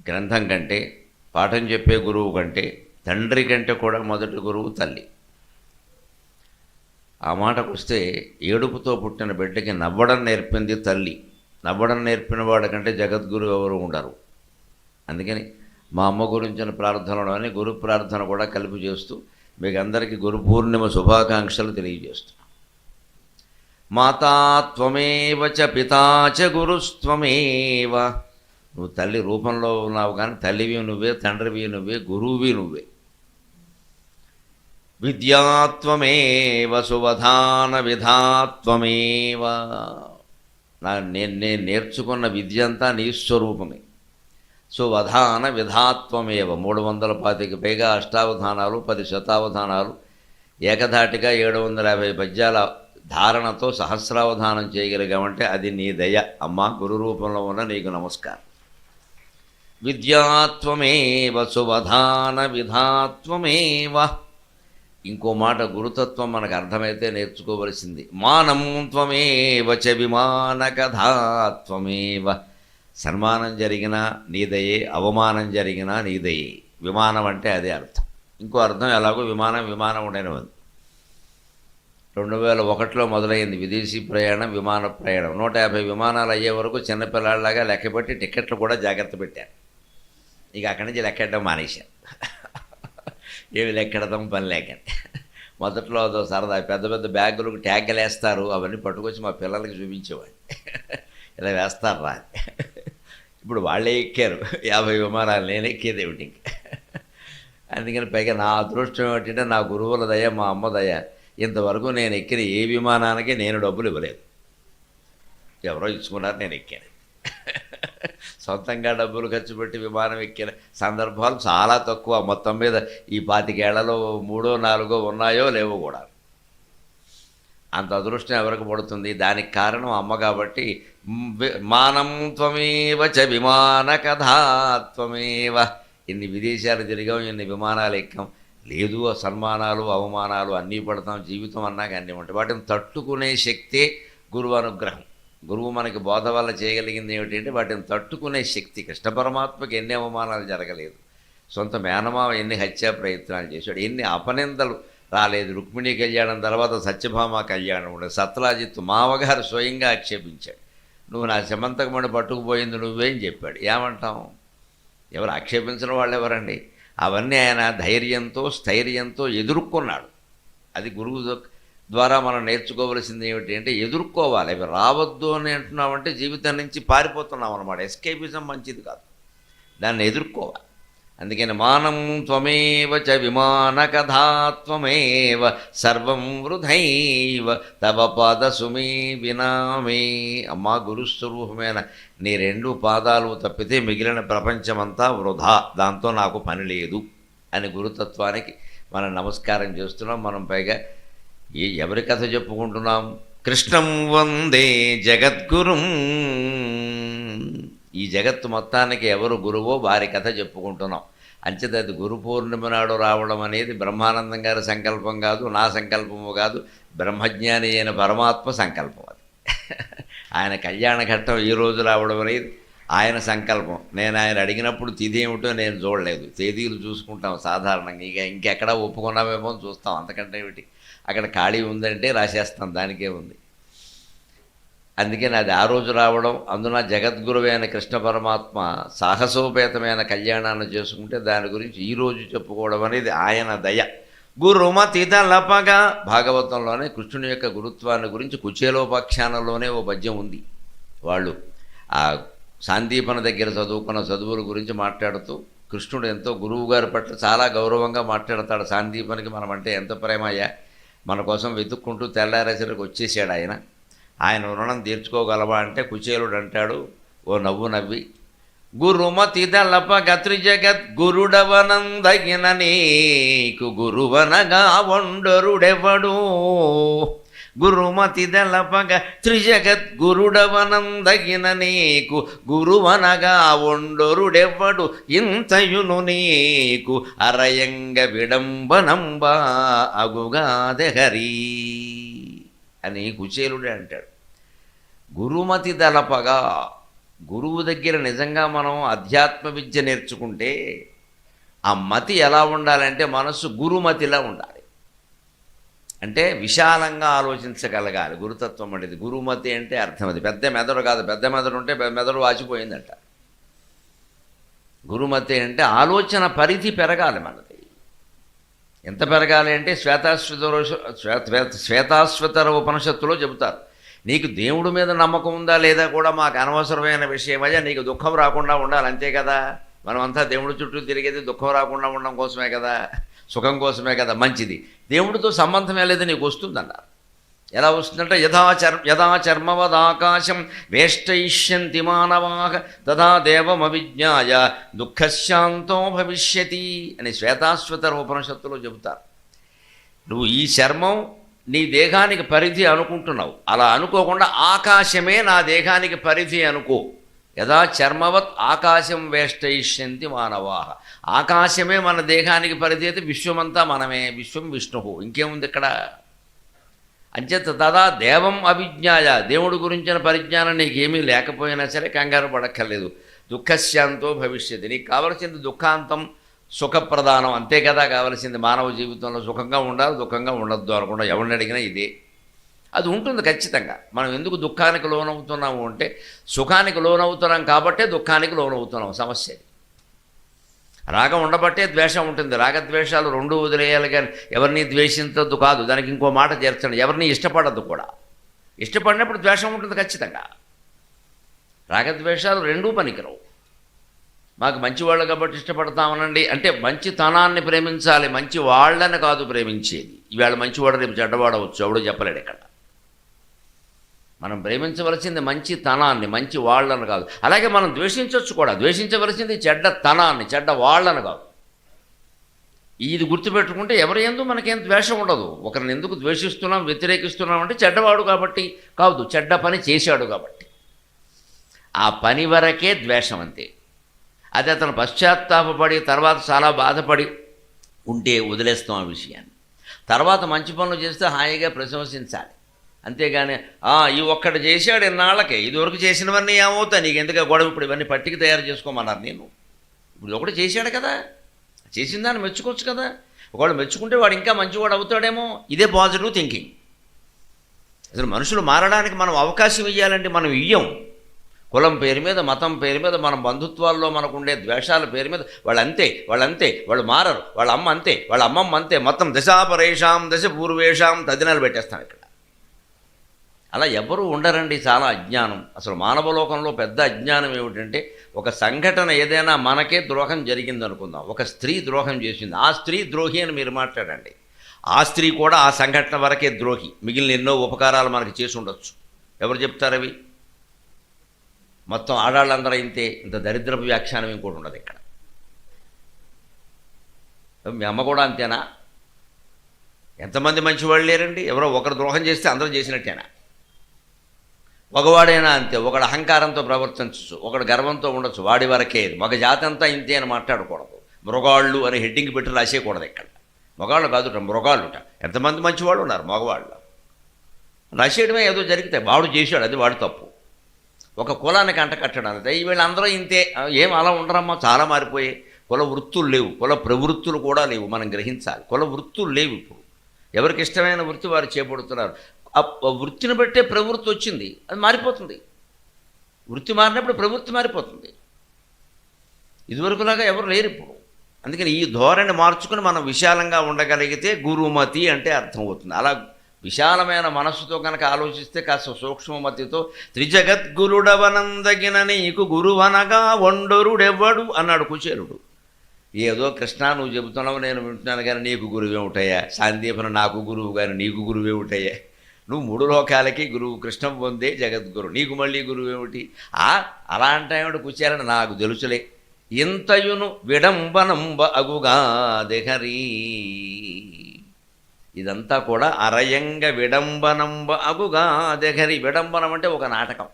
గ్రంథం కంటే, పాఠం చెప్పే గురువు కంటే, తండ్రి కంటే కూడా మొదటి గురువు తల్లి. ఆ మాటకు వస్తే ఏడుపుతో పుట్టిన బిడ్డకి నవ్వడం నేర్పింది తల్లి. నవ్వడం నేర్పిన వాడికంటే జగద్గురు ఎవరు ఉండరు. అందుకని మా అమ్మ గురించిన ప్రార్థనలోని గురు ప్రార్థన కూడా కలిపి చేస్తూ మీకు అందరికీ గురు పూర్ణిమ శుభాకాంక్షలు తెలియజేస్తున్నాను. మాతాత్వమేవ చ పితా చ గురుస్త్వమేవ. నువ్వు తల్లి రూపంలో ఉన్నావు కానీ తల్లివి నువ్వే, తండ్రివి నువ్వే, గురువువి నువ్వే. విద్యాత్వమేవ సువధాన విధాత్వమేవ. నేను నేర్చుకున్న విద్య అంతా నీ స్వరూపమే. సువధాన విధాత్వమేవ. 325కి పైగా అష్టావధానాలు, 10 శతావధానాలు, ఏకధాటిగా 750 పద్యాల ధారణతో సహస్రావధానం చేయగలిగామంటే అది నీ దయ అమ్మా. గురు రూపంలో ఉన్న నీకు నమస్కారం. విద్యాత్వమేవ సువధాన విధాత్వమేవ. ఇంకో మాట గురుతత్వం మనకు అర్థమైతే నేర్చుకోవలసింది. మానం త్వమేవ చ విమానకథాత్వమేవ. సన్మానం జరిగినా నీదయే, అవమానం జరిగినా నీదయే. విమానం అంటే అదే అర్థం. ఇంకో అర్థం ఎలాగో విమానం ఉండనివ్వదు. 2001లో మొదలైంది విదేశీ ప్రయాణం, విమాన ప్రయాణం. 150 విమానాలు అయ్యే వరకు చిన్నపిల్లాళ్ళలాగా లెక్కపెట్టి టికెట్లు కూడా జాగ్రత్త పెట్టాను. ఇక అక్కడి నుంచి లెక్కెట్టడం మానేశాను. ఏమి లెక్కెడదాం పని లేకండి. మొదట్లో అదో సరదా. పెద్ద పెద్ద బ్యాగులకు ట్యాగ్లు వేస్తారు, అవన్నీ పట్టుకొచ్చి మా పిల్లలకి చూపించేవాడిని. ఇలా వేస్తారు రా. ఇప్పుడు వాళ్ళే ఎక్కారు 50 విమానాలు, నేను ఎక్కేది ఏమిటి ఇంక. అందుకని పైగా నా అదృష్టం ఏమిటంటే నా గురువుల దయ, మా అమ్మ దయ. ఇంతవరకు నేను ఎక్కిన ఏ విమానానికి నేను డబ్బులు ఇవ్వలేదు. ఎవరో ఇచ్చుకున్నారు, నేను ఎక్కాను. సొంతంగా డబ్బులు ఖర్చు పెట్టి విమానం ఎక్కిన సందర్భాలు చాలా తక్కువ. మొత్తం మీద ఈ 25 ఏళ్లలో 3 4 ఉన్నాయో లేవో కూడా. అంత అదృష్టం ఎవరికి పడుతుంది? దానికి కారణం అమ్మ కాబట్టి. మానం త్వమేవ చ విమానకథాత్వమేవ. ఇన్ని విదేశాలు తిరిగాం, ఇన్ని విమానాలు ఎక్కాం. లేదు సన్మానాలు, అవమానాలు అన్నీ పడతాం. జీవితం అన్నాక అన్నీ ఉంటాయి. వాటిని తట్టుకునే శక్తే గురువు అనుగ్రహం. గురువు మనకి బోధ వల్ల చేయగలిగింది ఏమిటంటే వాటిని తట్టుకునే శక్తి. కృష్ణ పరమాత్మకి ఎన్ని అవమానాలు జరగలేదు, సొంత మేనమావ ఎన్ని హత్యా ప్రయత్నాలు చేశాడు, ఎన్ని అపనిందలు రాలేదు. రుక్మిణీ కళ్యాణం తర్వాత సత్యభామ కళ్యాణం ఉండదు. సత్రాజిత్తు మావగారు స్వయంగా ఆక్షేపించాడు. నువ్వు నా శమంతకమణి పట్టుకుపోయింది నువ్వేం చెప్పాడు. ఏమంటాం? ఎవరు ఆక్షేపించిన వాళ్ళు ఎవరండి? అవన్నీ ఆయన ధైర్యంతో, స్థైర్యంతో ఎదుర్కొన్నాడు. అది గురువు ద్వారా మనం నేర్చుకోవలసింది ఏమిటి అంటే ఎదుర్కోవాలి. అవి రావద్దు అని అంటున్నామంటే జీవితం నుంచి పారిపోతున్నాం అన్నమాట. ఎస్కేపిజం మంచిది కాదు, దాన్ని ఎదుర్కోవాలి. అందుకని మానం త్వమేవ చ విమానకథాత్వమేవ సర్వం వృధైవ తవ పాదసుమే వినామే. అమ్మా, గురుస్వరూపమైన నీ 2 పాదాలు తప్పితే మిగిలిన ప్రపంచమంతా వృధా, దాంతో నాకు పని లేదు అని గురుతత్వానికి మనం నమస్కారం చేస్తున్నాం. మనం పైగా ఎవరి కథ చెప్పుకుంటున్నాం? కృష్ణం వందే జగద్గురుం. ఈ జగత్తు మొత్తానికి ఎవరు గురువో వారి కథ చెప్పుకుంటున్నాం. అంచేత అది గురు పూర్ణిమ నాడు రావడం అనేది బ్రహ్మానందం గారి సంకల్పం కాదు, నా సంకల్పము కాదు, బ్రహ్మజ్ఞాని అయిన పరమాత్మ సంకల్పం. అది ఆయన కళ్యాణ ఘట్టం ఈ రోజు రావడం అనేది ఆయన సంకల్పం. నేను ఆయన అడిగినప్పుడు తిథి ఏమిటో నేను చూడలేదు. తేదీలు చూసుకుంటాం సాధారణంగా. ఇంకెక్కడా ఒప్పుకున్నామేమో చూస్తాం. అంతకంటే ఏమిటి, అక్కడ ఖాళీ ఉందంటే రాసేస్తాం, దానికే ఉంది. అందుకని అది ఆ రోజు రావడం. అందున జగద్గురువైన కృష్ణ పరమాత్మ సాహసోపేతమైన కళ్యాణాన్ని చేసుకుంటే దాని గురించి ఈరోజు చెప్పుకోవడం అనేది ఆయన దయ. గురుమతి తలపగా. భాగవతంలోనే కృష్ణుని యొక్క గురుత్వాన్ని గురించి కుచేలోపాఖ్యానంలోనే ఓ పద్యం ఉంది. వాళ్ళు ఆ సాందీపన దగ్గర చదువుకున్న చదువుల గురించి మాట్లాడుతూ కృష్ణుడు ఎంతో గురువుగారి పట్ల చాలా గౌరవంగా మాట్లాడతాడు. సాందీపనికి మనమంటే ఎంత ప్రేమయ్యా, మన కోసం వెతుక్కుంటూ తెల్లారేసరికి వచ్చేసాడు ఆయన. ఆయన రుణం తీర్చుకోగలవా అంటే కుచేలుడు అంటాడు ఓ నవ్వు నవ్వి, గురుమతి దళపగ త్రిజగద్గురుడవనందగిన నీకు గురువనగా వండరుడెవడు. గురుమతి దళపగ త్రిజగద్గురుడవనందగిన నీకు గురువనగా వండరుడెవ్వడు. ఇంతయును నీకు అరయంగ విడంబనంబా అగుగాదెహరి అని కుచేలుడే అంటాడు. గురుమతి దళపగా, గురువు దగ్గర నిజంగా మనం అధ్యాత్మ విద్య నేర్చుకుంటే ఆ మతి ఎలా ఉండాలంటే మనస్సు గురుమతిలా ఉండాలి. అంటే విశాలంగా ఆలోచించగలగాలి. గురుతత్వం అనేది గురుమతి అంటే అర్థం అది. పెద్ద మెదడు కాదు, పెద్ద మెదడు ఉంటే మెదడు వాచిపోయిందంట. గురుమతి అంటే ఆలోచన పరిధి పెరగాలి మనది. ఎంత పెరగాలి అంటే శ్వేతాశ్వతర ఉపనిషత్తులో చెబుతారు, నీకు దేవుడి మీద నమ్మకం ఉందా లేదా కూడా మాకు అనవసరమైన విషయమయ్యా, నీకు దుఃఖం రాకుండా ఉండాలి, అంతే కదా. మనమంతా దేవుడి చుట్టూ తిరిగేది దుఃఖం రాకుండా ఉండడం కోసమే కదా, సుఖం కోసమే కదా. మంచిది, దేవుడితో సంబంధమే లేదు, నీకు వస్తుందన్నారు. ఎలా వస్తుందంటే యథా చర్మవదాకాశం వేష్టయిష్యంతి మానవాః తథా దేవమవిజ్ఞాయ దుఃఖశాంతో భవిష్యతి అని శ్వేతాశ్వతర ఉపనిషత్తులో చెబుతారు. నువ్వు ఈ చర్మం నీ దేహానికి పరిధి అనుకుంటున్నావు, అలా అనుకోకుండా ఆకాశమే నా దేహానికి పరిధి అనుకో. యథా చర్మవత్ ఆకాశం వేష్టయిష్యంతి మానవాః, ఆకాశమే మన దేహానికి పరిధి అయితే విశ్వమంతా మనమే, విశ్వం విష్ణువు, ఇంకేముంది ఇక్కడ. అంచేత తదా దేవం అవిజ్ఞాయ, దేవుడి గురించిన పరిజ్ఞానం నీకేమీ లేకపోయినా సరే కంగారు పడక్కర్లేదు. దుఃఖశాంతో భవిష్యత్తు, నీకు కావలసింది దుఃఖాంతం సుఖప్రధానం, అంతే కదా కావలసింది. మానవ జీవితంలో సుఖంగా ఉండాలి, దుఃఖంగా ఉండద్దు అనకుండా ఎవరిని అడిగినా ఇదే. అది ఉంటుంది ఖచ్చితంగా. మనం ఎందుకు దుఃఖానికి లోనవుతున్నాము అంటే సుఖానికి లోనవుతున్నాం కాబట్టే దుఃఖానికి లోనవుతున్నాం. సమస్య రాగం ఉండబట్టే ద్వేషం ఉంటుంది. రాగద్వేషాలు రెండూ వదిలేయాలి, కానీ ఎవరిని ద్వేషించద్దు కాదు. దానికి ఇంకో మాట చేర్చండి, ఎవరిని ఇష్టపడద్దు కూడా. ఇష్టపడినప్పుడు ద్వేషం ఉంటుంది ఖచ్చితంగా. రాగద్వేషాలు రెండూ పనికిరావు. మాకు మంచివాళ్ళు కాబట్టి ఇష్టపడతామనండి అంటే మంచితనాన్ని ప్రేమించాలి, మంచి వాళ్ళని కాదు ప్రేమించేది. ఇవాళ మంచివాడు రేపు చెడ్డవాడవచ్చు, ఎవడో చెప్పలేడు ఇక్కడ. మనం ప్రేమించవలసింది మంచితనాన్ని, మంచి వాళ్ళని కాదు. అలాగే మనం ద్వేషించవచ్చు కూడా, ద్వేషించవలసింది చెడ్డతనాన్ని, చెడ్డ వాళ్ళని కాదు. ఇది గుర్తుపెట్టుకుంటే ఎవరి యందు మనకేం ద్వేషం ఉండదు. ఒకరిని ఎందుకు ద్వేషిస్తున్నాం, వ్యతిరేకిస్తున్నాం అంటే చెడ్డవాడు కాబట్టి కాదు, చెడ్డ పని చేశాడు కాబట్టి. ఆ పని వరకే ద్వేషం, అంతే. అది అతను పశ్చాత్తాపడి తర్వాత చాలా బాధపడి ఉంటే వదిలేస్తాం ఆ విషయాన్ని. తర్వాత మంచి పనులు చేస్తే హాయిగా ప్రశంసించాలి, అంతేగాని ఈ ఒక్కటి చేశాడు ఎన్నాళ్ళకే, ఇదివరకు చేసినవన్నీ ఏమవుతా నీకు ఎందుకు గొడవ, ఇప్పుడు ఇవన్నీ పట్టిక తయారు చేసుకోమన్నారు. నేను ఇప్పుడు ఒకటి చేశాడు కదా, చేసిన దాన్ని మెచ్చుకోవచ్చు కదా. ఒకవేళ మెచ్చుకుంటే వాడు ఇంకా మంచివాడు అవుతాడేమో. ఇదే పాజిటివ్ థింకింగ్. అసలు మనుషులు మారడానికి మనం అవకాశం ఇవ్వాలంటే మనం ఇయ్యం. కులం పేరు మీద, మతం పేరు మీద, మన బంధుత్వాల్లో మనకుండే ద్వేషాల పేరు మీద వాళ్ళంతే, వాళ్ళు మారరు, వాళ్ళ అమ్మ అంతే, వాళ్ళ అమ్మమ్మ అంతే, మొత్తం దశాపరేషాం దశ పూర్వేషాం తదినాలు పెట్టేస్తాం ఇక్కడ. అలా ఎవరూ ఉండరండి. చాలా అజ్ఞానం. అసలు మానవలోకంలో పెద్ద అజ్ఞానం ఏమిటంటే, ఒక సంఘటన ఏదైనా మనకే ద్రోహం జరిగిందనుకుందాం, ఒక స్త్రీ ద్రోహం చేసింది, ఆ స్త్రీ ద్రోహి అని మీరు మాట్లాడండి. ఆ స్త్రీ కూడా ఆ సంఘటన వరకే ద్రోహి, మిగిలిన ఎన్నో ఉపకారాలు మనకి చేసి ఉండొచ్చు. ఎవరు చెప్తారు అవి? మొత్తం ఆడాళ్ళందరూ ఇంతే. ఇంత దరిద్రపు వ్యాఖ్యానం ఇంకోటి ఉండదు ఇక్కడ. మీ అమ్మ కూడా అంతేనా? ఎంతమంది మంచివాళ్ళు లేరండి? ఎవరో ఒకరు ద్రోహం చేస్తే అందరూ చేసినట్టేనా? మగవాడైనా అంతే. ఒకడు అహంకారంతో ప్రవర్తించవచ్చు, ఒకడు గర్వంతో ఉండొచ్చు, వాడి వరకే. మగ జాతి అంతా ఇంతే అని మాట్లాడకూడదు. మృగాళ్ళు అని హెడ్డింగ్ పెట్టి రాసేయకూడదు ఇక్కడ. మగాళ్ళు కాదుట, మృగాళ్ళుట. ఎంతమంది మంచివాళ్ళు ఉన్నారు మగవాళ్ళు. రాసేయడమే ఏదో జరిగితే వాడు చేశాడు, అది వాడు తప్పు. ఒక కులానికి అంటకట్టడం అంతే. వీళ్ళందరూ ఇంతే. ఏం అలా ఉండరమ్మా, చాలా మారిపోయాయి. కుల వృత్తులు లేవు, కుల ప్రవృత్తులు కూడా లేవు. మనం గ్రహించాలి, కుల వృత్తులు లేవు ఇప్పుడు. ఎవరికి ఇష్టమైన వృత్తి వారు చేపడుతున్నారు. ఆ వృత్తిని బట్టే ప్రవృత్తి వచ్చింది, అది మారిపోతుంది. వృత్తి మారినప్పుడు ప్రవృత్తి మారిపోతుంది. ఇదివరకులాగా ఎవరు లేరు ఇప్పుడు. అందుకని ఈ ధోరణి మార్చుకుని మనం విశాలంగా ఉండగలిగితే గురుమతి అంటే అర్థమవుతుంది. అలా విశాలమైన మనస్సుతో కనుక ఆలోచిస్తే, కాస్త సూక్ష్మమతితో, త్రిజగద్గురుడవనందగిన నీకు గురువనగా వండరుడెవ్వడు అన్నాడు కుచేలుడు. ఏదో కృష్ణ నువ్వు చెబుతున్నావు, నేను వింటున్నాను, కానీ నీకు గురువేమిటయ్యా? సాందీపన నాకు గురువు కానీ నీకు గురువేమిటయ్యా? నువ్వు మూడు లోకాలకి గురువు, కృష్ణం పొందే జగద్గురు, నీకు మళ్ళీ గురువేమిటి? అలా అంటాడు కుచేలని. నాకు తెలుసులే, ఇంతయును విడంబనంబ అగుగా దెహరీ. ఇదంతా కూడా అరయంగ విడంబనంబ అగుగా దెహరి. విడంబనం అంటే ఒక నాటకం.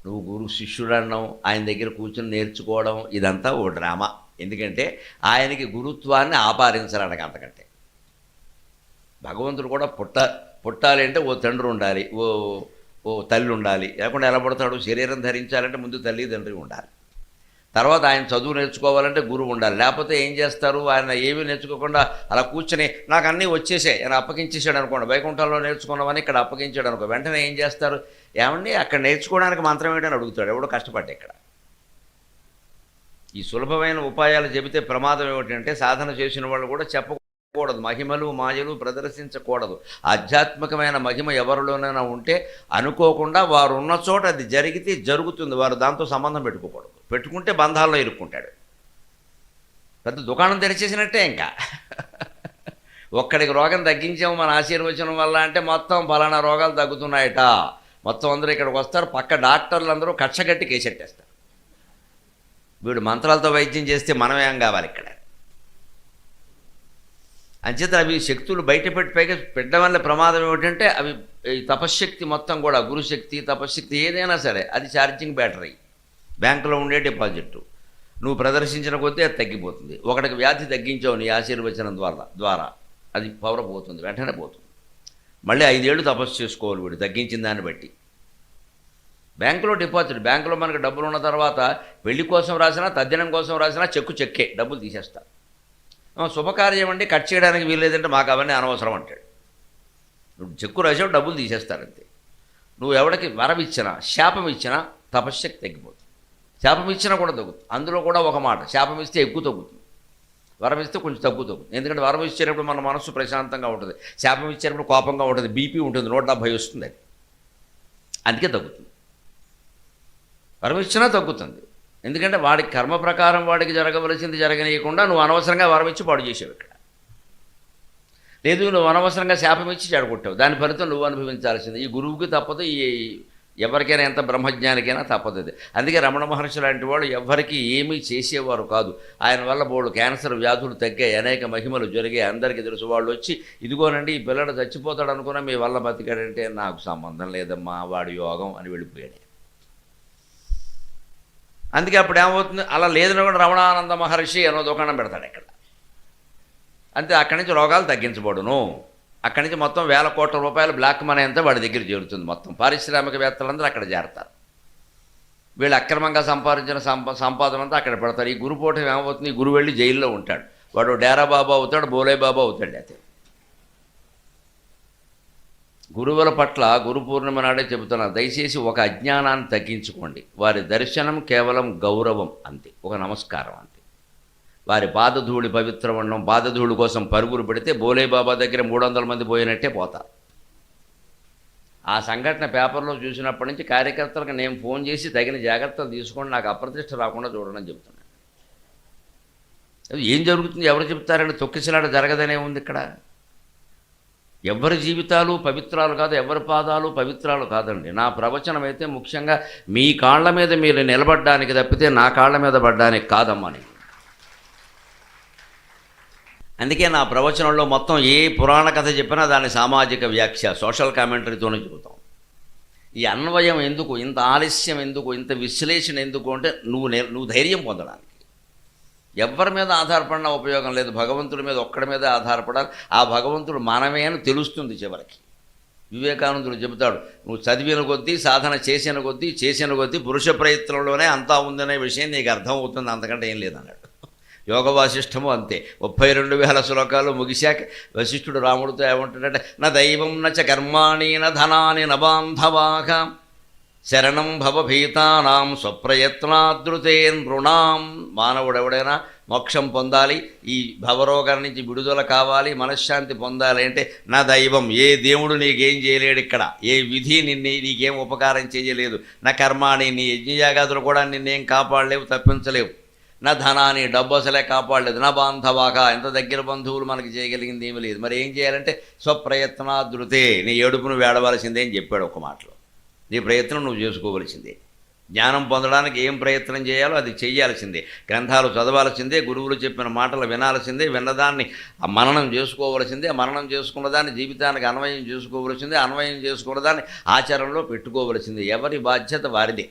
నువ్వు గురు శిష్యుడు అన్నావు, ఆయన దగ్గర కూర్చొని నేర్చుకోవడం, ఇదంతా ఓ డ్రామా. ఎందుకంటే ఆయనకి గురుత్వాన్ని ఆపాదించడానికి. అంతకంటే భగవంతుడు కూడా పుట్టాలి అంటే ఓ తండ్రి ఉండాలి, ఓ ఓ తల్లి ఉండాలి, లేకుండా ఎలా పడతాడు? శరీరం ధరించాలంటే ముందు తల్లిదండ్రి ఉండాలి, తర్వాత ఆయన చదువు నేర్చుకోవాలంటే గురువు ఉండాలి. లేకపోతే ఏం చేస్తారు? ఆయన ఏమీ నేర్చుకోకుండా అలా కూర్చొని నాకు అన్నీ వచ్చేసాయి ఆయన అప్పగించేసాడు అనుకోండి, వైకుంఠంలో నేర్చుకున్నవని ఇక్కడ అప్పగించాడు అనుకో, వెంటనే ఏం చేస్తారు? ఏమండి అక్కడ నేర్చుకోవడానికి మంత్రం ఏంటని అడుగుతాడు, ఎవడో కష్టపడ్డా. ఇక్కడ ఈ సులభమైన ఉపాయాలు చెబితే ప్రమాదం ఏమిటంటే సాధన చేసిన వాళ్ళు కూడా చెప్పకూడదు, మహిమలు మాయలు ప్రదర్శించకూడదు. ఆధ్యాత్మికమైన మహిమ ఎవరిలోనైనా ఉంటే అనుకోకుండా వారు ఉన్న చోట అది జరిగితే జరుగుతుంది, వారు దాంతో సంబంధం పెట్టుకోకూడదు. పెట్టుకుంటే బంధాల్లో ఇరుక్కుంటాడు, పెద్ద దుకాణం తెరిచేసినట్టే. ఇంకా ఒక్కడికి రోగం తగ్గించాము మన ఆశీర్వచనం వల్ల అంటే మొత్తం ఫలానా రోగాలు తగ్గుతున్నాయట, మొత్తం అందరూ ఇక్కడికి వస్తారు, పక్క డాక్టర్లు అందరూ కక్షగట్టి కేసెట్టేస్తారు. వీడు మంత్రాలతో వైద్యం చేస్తే మనమేం కావాలి ఇక్కడ? అంచేత అవి శక్తులు బయట పెట్టి పైగా పెట్టడం వల్ల ప్రమాదం ఏమిటంటే అవి ఈ తపశ్శక్తి మొత్తం కూడా, గురుశక్తి తపశ్శక్తి ఏదైనా సరే అది ఛార్జింగ్ బ్యాటరీ, బ్యాంకులో ఉండే డిపాజిట్. నువ్వు ప్రదర్శించిన కొద్దీ అది తగ్గిపోతుంది. ఒకటికి వ్యాధి తగ్గించావు నీ ఆశీర్వచనం ద్వారా అది పవర్ పోతుంది, వెంటనే పోతుంది. మళ్ళీ 5 ఏళ్ళు తపస్సు చేసుకోవాలి వీడు తగ్గించిన దాన్ని బట్టి. బ్యాంకులో డిపాజిట్, బ్యాంకులో మనకు డబ్బులు ఉన్న తర్వాత పెళ్లి కోసం రాసినా తద్దినం కోసం రాసినా చెక్కే డబ్బులు తీసేస్తారు. శుభకార్యం అండి కట్ చేయడానికి వీల్లేదంటే మాకు అవన్నీ అనవసరం అంటాడు. నువ్వు చెక్కు రాసావు డబ్బులు తీసేస్తారంతే. నువ్వు ఎవడికి వరం ఇచ్చినా శాపం ఇచ్చినా తపశ్శక్తి తగ్గిపోతుంది, శాపం ఇచ్చినా కూడా తగ్గుతుంది. అందులో కూడా ఒక మాట, శాపం ఇస్తే ఎక్కువ తగ్గుతుంది, వరం ఇస్తే కొంచెం తగ్గుతుంది. ఎందుకంటే వరం ఇచ్చేటప్పుడు మన మనస్సు ప్రశాంతంగా ఉంటుంది, శాపం ఇచ్చేటప్పుడు కోపంగా ఉంటుంది, బీపీ ఉంటుంది, 170 వస్తుంది, అది అందుకే తగ్గుతుంది. వరం ఇచ్చినా తగ్గుతుంది, ఎందుకంటే వాడికి కర్మ ప్రకారం వాడికి జరగవలసింది జరగనీయకుండా నువ్వు అనవసరంగా వరం ఇచ్చి పాడు చేసావు ఇక్కడ. లేదు నువ్వు అనవసరంగా శాపం ఇచ్చి చెడగొట్టావు, దాని ఫలితం నువ్వు అనుభవించాల్సింది. ఈ గురువుకి తప్పదు, ఈ ఎవరికైనా ఎంత బ్రహ్మజ్ఞానికైనా తప్పదు అది. అందుకే రమణ మహర్షి లాంటి వాళ్ళు ఎవరికి ఏమీ చేసేవారు కాదు. ఆయన వల్ల బోళ్ళు క్యాన్సర్ వ్యాధులు తగ్గాయి, అనేక మహిమలు జరిగాయి, అందరికీ తెలుసు. వాళ్ళు వచ్చి ఇదిగోనండి ఈ పిల్లడు చచ్చిపోతాడు అనుకున్నా మీ వల్ల బతికాడంటే నాకు సంబంధం లేదమ్మా వాడి యోగం అని వెళ్ళిపోయాడు. అందుకే అప్పుడు ఏమవుతుంది, అలా లేదని కూడా రమణానంద మహర్షి అనో దుకాణం పెడతాడు ఇక్కడ, అంతే. అక్కడి నుంచి రోగాలు తగ్గించబడును. అక్కడి నుంచి మొత్తం 1000 కోట్ల రూపాయల బ్లాక్ మనీ అంతా వాడి దగ్గర చేరుతుంది. మొత్తం పారిశ్రామికవేత్తలందరూ అక్కడ చేరతారు. వీళ్ళు అక్రమంగా సంపాదించిన సంపాదన అంతా అక్కడ పెడతారు. ఈ గురుపోటం ఏమవుతుంది, ఈ గురువు వెళ్ళి జైల్లో ఉంటాడు, వాడు డేరా బాబా అవుతాడు, బోలే బాబా అవుతాడు. అయితే గురువుల పట్ల గురు పూర్ణిమ నాడే చెబుతున్నారు, దయచేసి ఒక అజ్ఞానాన్ని తగ్గించుకోండి. వారి దర్శనం కేవలం గౌరవం అంతే, ఒక నమస్కారం అంతే. వారి పాదధూళి పవిత్రం ఉండడం, పాదధూళి కోసం పరుగులు పెడితే బోలేబాబా దగ్గర 300 మంది పోయినట్టే పోతారు. ఆ సంఘటన పేపర్లో చూసినప్పటి నుంచి కార్యకర్తలకు నేను ఫోన్ చేసి తగిన జాగ్రత్తలు తీసుకోండి, నాకు అప్రతిష్ట రాకుండా చూడడం చెబుతున్నాను. ఏం జరుగుతుంది ఎవరు చెబుతారని తొక్కిసలాట జరగదనే ఉంది ఇక్కడ. ఎవరి జీవితాలు పవిత్రాలు కాదు, ఎవరి పాదాలు పవిత్రాలు కాదండి. నా ప్రవచనం అయితే ముఖ్యంగా మీ కాళ్ళ మీద మీరు నిలబడ్డానికి తప్పితే నా కాళ్ళ మీద పడ్డానికి కాదమ్మని. అందుకే నా ప్రవచనంలో మొత్తం ఏ పురాణ కథ చెప్పినా దాని సామాజిక వ్యాఖ్య, సోషల్ కామెంటరీతోనే చెబుతాం. ఈ అన్వయం ఎందుకు, ఇంత ఆలస్యం ఎందుకు, ఇంత విశ్లేషణ ఎందుకు అంటే నువ్వు ధైర్యం పొందడానికి. ఎవరి మీద ఆధారపడినా ఉపయోగం లేదు, భగవంతుడి మీద ఒక్కడి మీద ఆధారపడాలి. ఆ భగవంతుడు మనమే అని తెలుస్తుంది చివరికి. వివేకానందుడు చెబుతాడు, నువ్వు చదివిన కొద్దీ సాధన చేసిన కొద్దీ పురుష ప్రయత్నంలోనే అంతా ఉందనే విషయం నీకు అర్థమవుతుంది, అంతకంటే ఏం లేదన్నాడు. యోగ వాసిష్టము అంతే. 32,000 శ్లోకాలు ముగిశాక వశిష్ఠుడు రాముడితో ఏమంటాడంటే, నా దైవం నచ కర్మాణి న ధనాని న బాంధవాక శరణం భవభీతానాం స్వప్రయత్నాదృతే నృణాం. మానవుడు ఎవడైనా మోక్షం పొందాలి, ఈ భవరోగం నుంచి విడుదల కావాలి, మనశ్శాంతి పొందాలి అంటే నా దైవం, ఏ దేవుడు నీకేం చేయలేడు ఇక్కడ, ఏ విధి నీకేం ఉపకారం చేయలేదు. నా కర్మాణి, నీ యజ్ఞయాగాదులు కూడా నిన్నేం కాపాడలేవు, తప్పించలేవు. నా ధనాన్ని, డబ్బు అసలే కాపాడలేదు. నా బాంధవాక, ఎంత దగ్గర బంధువులు మనకి చేయగలిగింది ఏమీ లేదు. మరి ఏం చేయాలంటే స్వప్రయత్నాదృతే, నీ ఏడుపును వేడవలసిందే అని చెప్పాడు ఒక మాటలో. నీ ప్రయత్నం నువ్వు చేసుకోవలసిందే. జ్ఞానం పొందడానికి ఏం ప్రయత్నం చేయాలో అది చేయాల్సిందే. గ్రంథాలు చదవాల్సిందే, గురువులు చెప్పిన మాటలు వినాల్సిందే, విన్నదాన్ని మననం చేసుకోవలసిందే, మననం చేసుకున్న దాన్ని జీవితానికి అన్వయం చేసుకోవలసిందే, అన్వయం చేసుకున్న దాన్ని ఆచరణలో పెట్టుకోవలసిందే. ఎవరి బాధ్యత వారిదే.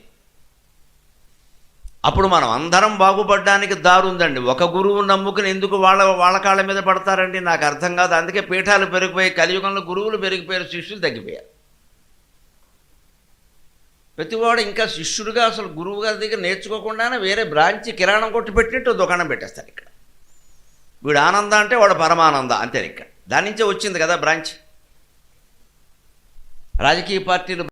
అప్పుడు మనం అందరం బాగుపడడానికి దారుందండి. ఒక గురువు నమ్ముకుని ఎందుకు వాళ్ళ కాళ్ళ మీద పడతారండి, నాకు అర్థం కాదు. అందుకే పీఠాలు పెరిగిపోయి కలియుగంలో గురువులు పెరిగిపోయారు, శిష్యులు తగ్గిపోయారు. ప్రతివాడు ఇంకా శిష్యుడిగా అసలు గురువు గారి దగ్గర నేర్చుకోకుండానే వేరే బ్రాంచి కిరాణం కొట్టి పెట్టినట్టు దుకాణం పెట్టేస్తారు ఇక్కడ. వీడు ఆనంద అంటే వాడు పరమానంద అంతే. ఇక్కడ దాని నుంచే వచ్చింది కదా బ్రాంచ్. రాజకీయ పార్టీలు